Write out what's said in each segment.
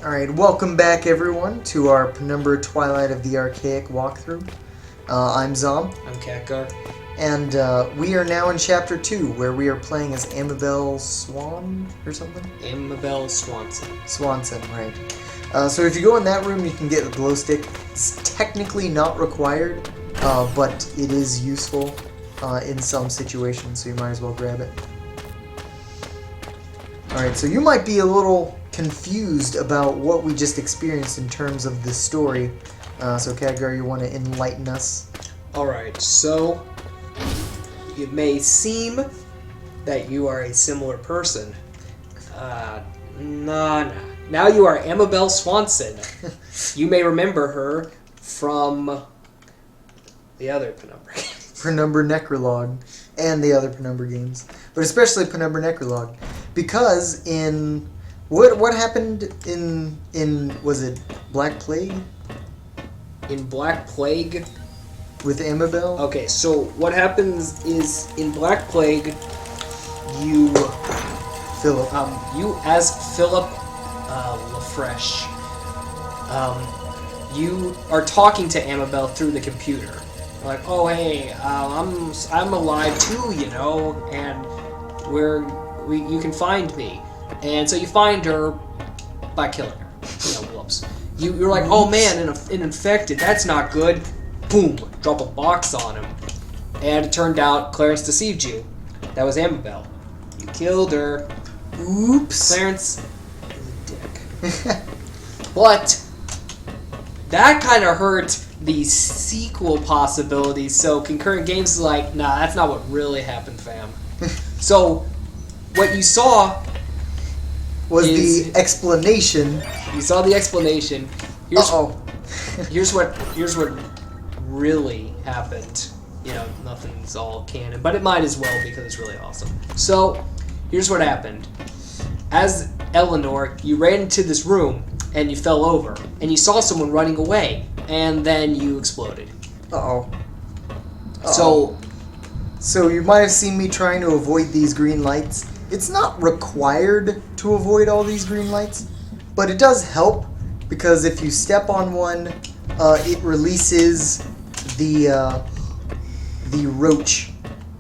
Alright, welcome back everyone to our Penumbra Twilight of the Archaic walkthrough. I'm Zom. I'm Catgar. And we are now in Chapter 2, where we are playing as Amabel Swan or something? Amabel Swanson. Swanson, right. So if you go in that room, you can get a glow stick. It's technically not required, but it is useful in some situations, so you might as well grab it. Alright, so you might be a little confused about what we just experienced in terms of the story. So Khadgar, you want to enlighten us? Alright, so it may seem that you are a similar person. Nah. Now you are Amabel Swanson. You may remember her from the other Penumbra games. Penumbra Necrolog and the other Penumbra games. But especially Penumbra Necrolog. Because in... What happened in was it Black Plague? In Black Plague? With Amabel? Okay, so what happens is in Black Plague, you... Philip. You as Philip LaFresh, you are talking to Amabel through the computer. Like, oh hey, I'm alive too, you know, and you can find me. And so you find her by killing her. Whoops. You're like, oh man, an infected, that's not good. Boom, drop a box on him. And it turned out Clarence deceived you. That was Amabel. You killed her. Oops. Clarence is a dick. But that kind of hurt the sequel possibilities, so Concurrent Games is like, nah, that's not what really happened, fam. So, what you saw was the explanation. You saw the explanation. Here's what really happened. You know, nothing's all canon, but it might as well because it's really awesome. So, here's what happened. As Eleanor, you ran into this room and you fell over, and you saw someone running away, and then you exploded. So you might have seen me trying to avoid these green lights. It's not required to avoid all these green lights, but it does help because if you step on one, it releases the roach,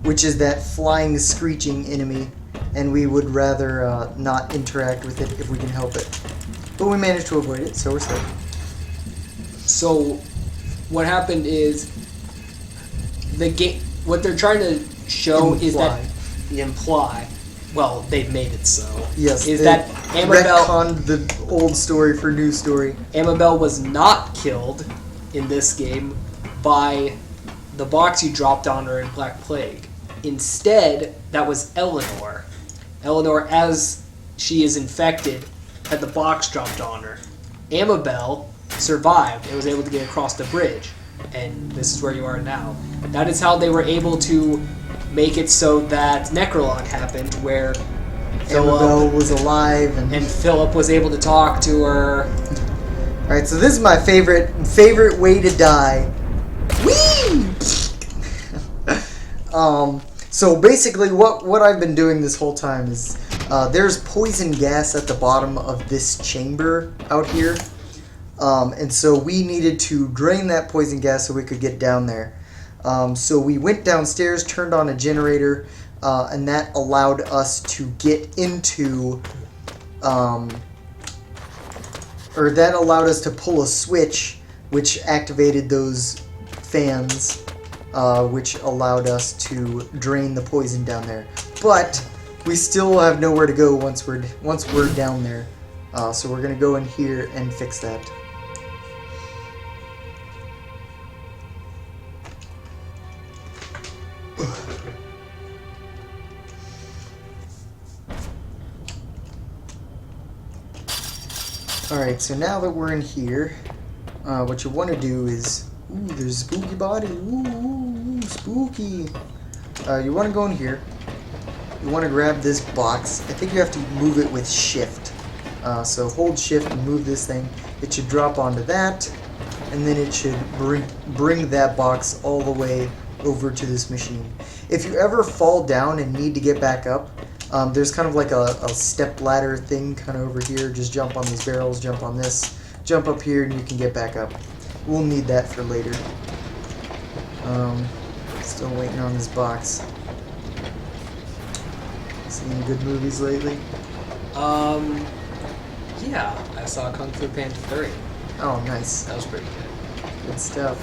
which is that flying, screeching enemy, and we would rather not interact with it if we can help it. But we managed to avoid it, so we're safe. So, what happened is the game. What they're trying to show is that imply. Well, they've made it so. Yes. Is that Amabel retconned the old story for new story? Amabel was not killed in this game by the box you dropped on her in Black Plague. Instead, that was Eleanor. Eleanor, as she is infected, had the box dropped on her. Amabel survived and was able to get across the bridge. And this is where you are now. That is how they were able to make it so that Necrolog happened, where Amabel was alive and Philip was able to talk to her. Alright, so this is my favorite way to die. Whee! So basically what I've been doing this whole time is there's poison gas at the bottom of this chamber out here. And so we needed to drain that poison gas so we could get down there. So we went downstairs, turned on a generator, and that allowed us to get into, or that allowed us to pull a switch, which activated those fans, which allowed us to drain the poison down there. But we still have nowhere to go once we're down there. So we're gonna go in here and fix that. Alright, so now that we're in here, what you want to do is... Ooh, there's a spooky body. Ooh, spooky. You want to go in here. You want to grab this box. I think you have to move it with shift. So hold shift and move this thing. It should drop onto that, and then it should bring that box all the way over to this machine. If you ever fall down and need to get back up, There's kind of like a step ladder thing kind of over here. Just jump on these barrels, jump on this, jump up here, and you can get back up. We'll need that for later. Still waiting on this box. Seen any good movies lately? Yeah, I saw Kung Fu Panda 3. Oh, nice. That was pretty good. Good stuff.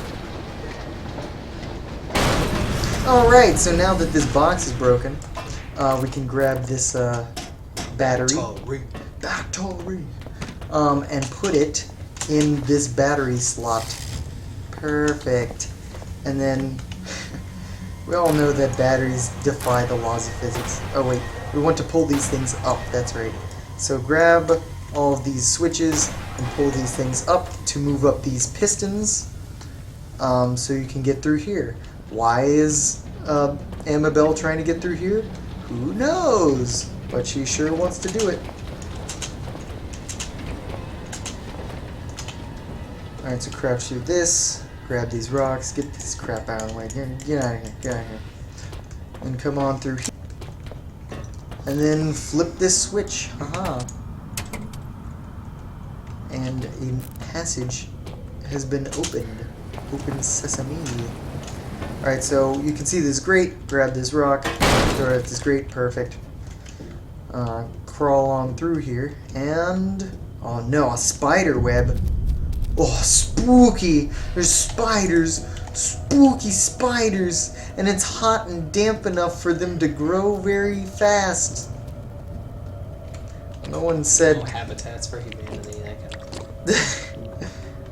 Alright, so now that this box is broken, we can grab this battery. Battery. And put it in this battery slot. Perfect. And then we all know that batteries defy the laws of physics. Oh wait, we want to pull these things up, that's right. So grab all of these switches and pull these things up to move up these pistons so you can get through here. Why is Amabel trying to get through here? Who knows? But she sure wants to do it. Alright, so crouch through this, grab these rocks, get this crap out of the way. Get out of here, get out of here. And come on through here. And then flip this switch. Haha. And a passage has been opened. Open sesame. Alright, so you can see this grate. Grab this rock. Throw it at this grate. Perfect. Crawl on through here. And... oh no, a spider web. Oh, spooky. There's spiders. Spooky spiders. And it's hot and damp enough for them to grow very fast. No one said... no habitats for humanity, that kind of thing.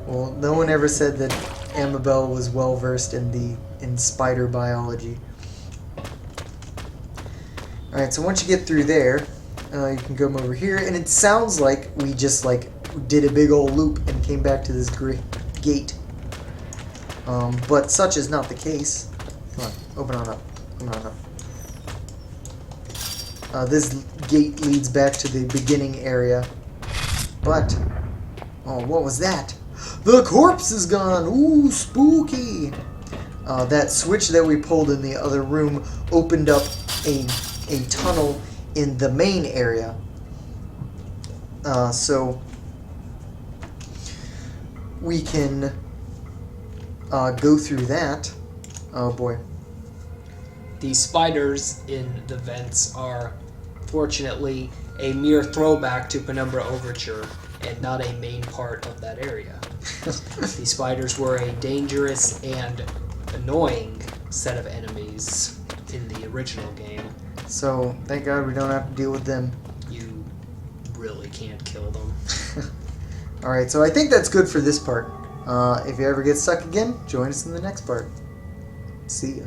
Well, no one ever said that Amabel was well versed in spider biology. Alright, so once you get through there, you can come over here, and it sounds like we just did a big old loop and came back to this gate. But such is not the case. Come on, open on up. Come on up. This gate leads back to the beginning area. But, oh, what was that? The corpse is gone! Ooh, spooky! That switch that we pulled in the other room opened up a tunnel in the main area. So we can go through that. Oh boy. These spiders in the vents are, fortunately, a mere throwback to Penumbra Overture and not a main part of that area. These spiders were a dangerous and annoying set of enemies in the original game. So, thank God we don't have to deal with them. You really can't kill them. Alright, so I think that's good for this part. If you ever get stuck again, join us in the next part. See ya.